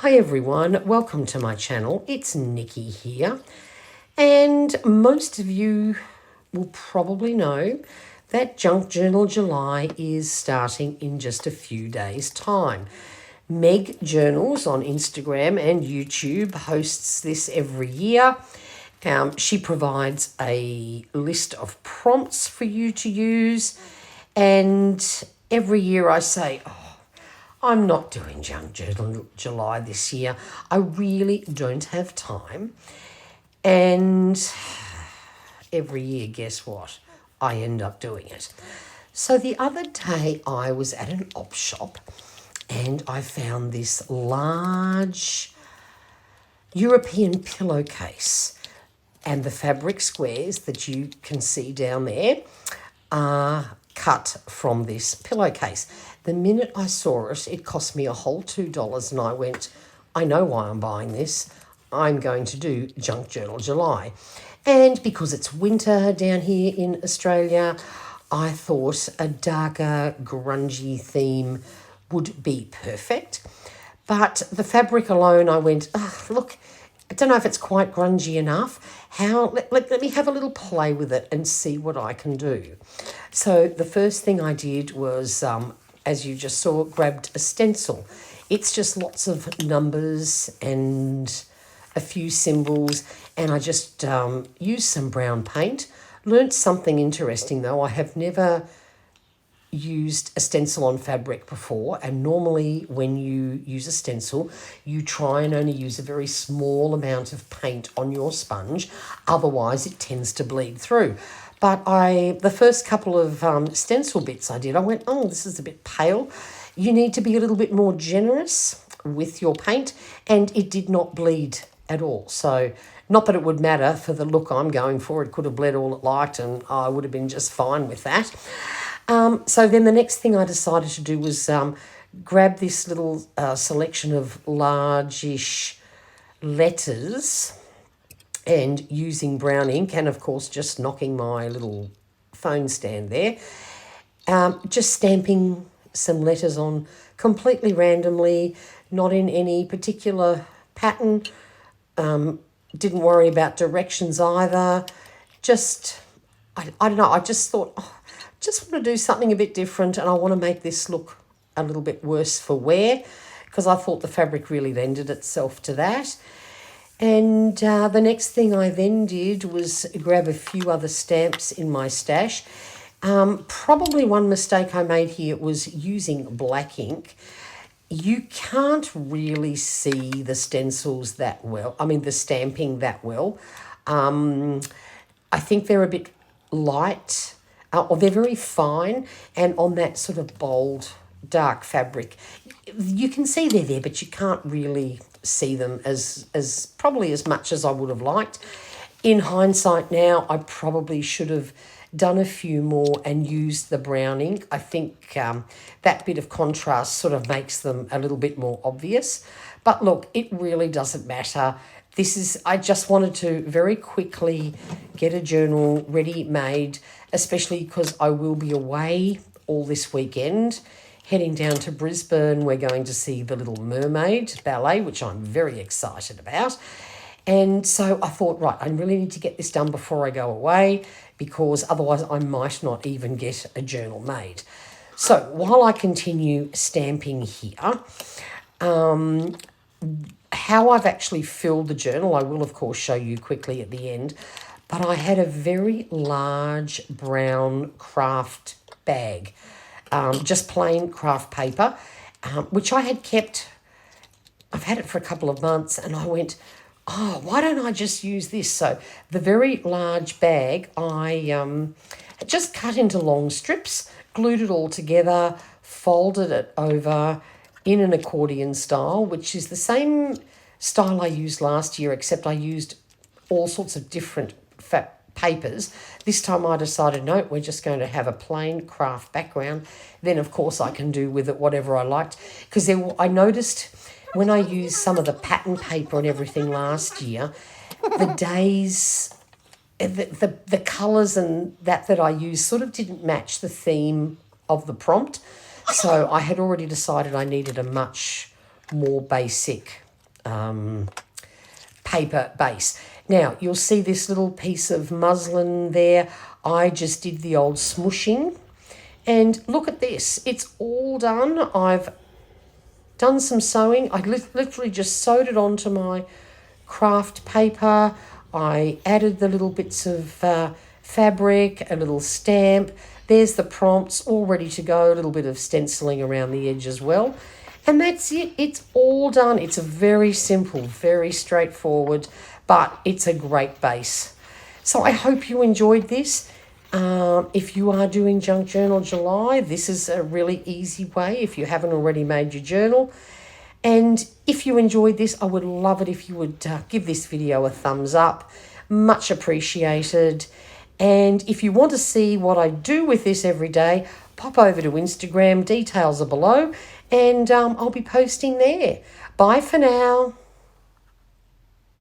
Hi everyone, welcome to my channel. It's Nikki here, and most of you will probably know that Junk Journal July is starting in just a few days' time. Meg Journals on Instagram and YouTube hosts this every year. She provides a list of prompts for you to use, and every year I say, I'm not doing Junk Journal July this year. I really don't have time. And every year, guess what? I end up doing it. So the other day I was at an op shop and I found this large European pillowcase. And the fabric squares that you can see down there are cut from this pillowcase. The minute I saw it, it cost me a whole $2 and I went, I know why I'm buying this. I'm going to do Junk Journal July. And because it's winter down here in Australia, I thought a darker, grungy theme would be perfect. But the fabric alone, I went, look, I don't know if it's quite grungy enough. Let me have a little play with it and see what I can do. So the first thing I did was, as you just saw, grabbed a stencil. It's just lots of numbers and a few symbols, and I just used some brown paint. Learned something interesting though. I have never used a stencil on fabric before, and normally when you use a stencil you try and only use a very small amount of paint on your sponge, otherwise it tends to bleed through. But the first couple of stencil bits I did, I went, this is a bit pale. You need to be a little bit more generous with your paint, and it did not bleed at all. So not that it would matter for the look I'm going for. It could have bled all it liked and I would have been just fine with that. So then the next thing I decided to do was grab this little selection of largish letters and using brown ink, and of course just knocking my little phone stand there, just stamping some letters on completely randomly, not in any particular pattern. Didn't worry about directions either. Just, I don't know, I just thought, just want to do something a bit different, and I want to make this look a little bit worse for wear, because I thought the fabric really lended itself to that. And the next thing I then did was grab a few other stamps in my stash. Probably one mistake I made here was using black ink. You can't really see the stencils that well. I mean, the stamping that well. I think they're a bit light, or they're very fine, and on that sort of bold, dark fabric, you can see they're there, but you can't really see them as probably as much as I would have liked. In hindsight now, I probably should have done a few more and used the brown ink. I think that bit of contrast sort of makes them a little bit more obvious. But look, it really doesn't matter. I just wanted to very quickly get a journal ready made, especially because I will be away all this weekend, heading down to Brisbane. We're going to see The Little Mermaid ballet, which I'm very excited about. And so I thought, right, I really need to get this done before I go away, because otherwise I might not even get a journal made. So while I continue stamping here, how I've actually filled the journal, I will of course show you quickly at the end, but I had a very large brown craft bag, just plain craft paper, which I had kept. I've had it for a couple of months, and I went, why don't I just use this? So the very large bag, I just cut into long strips, glued it all together, folded it over in an accordion style, which is the same style I used last year, except I used all sorts of different papers. This time I decided, no, we're just going to have a plain craft background. Then, of course, I can do with it whatever I liked, because I noticed when I used some of the pattern paper and everything last year, the days, the colours and that I used sort of didn't match the theme of the prompt. So I had already decided I needed a much more basic paper base. Now, you'll see this little piece of muslin there. I just did the old smooshing. And look at this. It's all done. I've done some sewing. I literally just sewed it onto my craft paper. I added the little bits of fabric, a little stamp. There's the prompts all ready to go. A little bit of stenciling around the edge as well. And that's it. It's all done. It's a very simple, very straightforward, but it's a great base. So I hope you enjoyed this. If you are doing Junk Journal July, this is a really easy way if you haven't already made your journal. And if you enjoyed this, I would love it if you would give this video a thumbs up. Much appreciated. And if you want to see what I do with this every day, pop over to Instagram. Details are below. And I'll be posting there. Bye for now.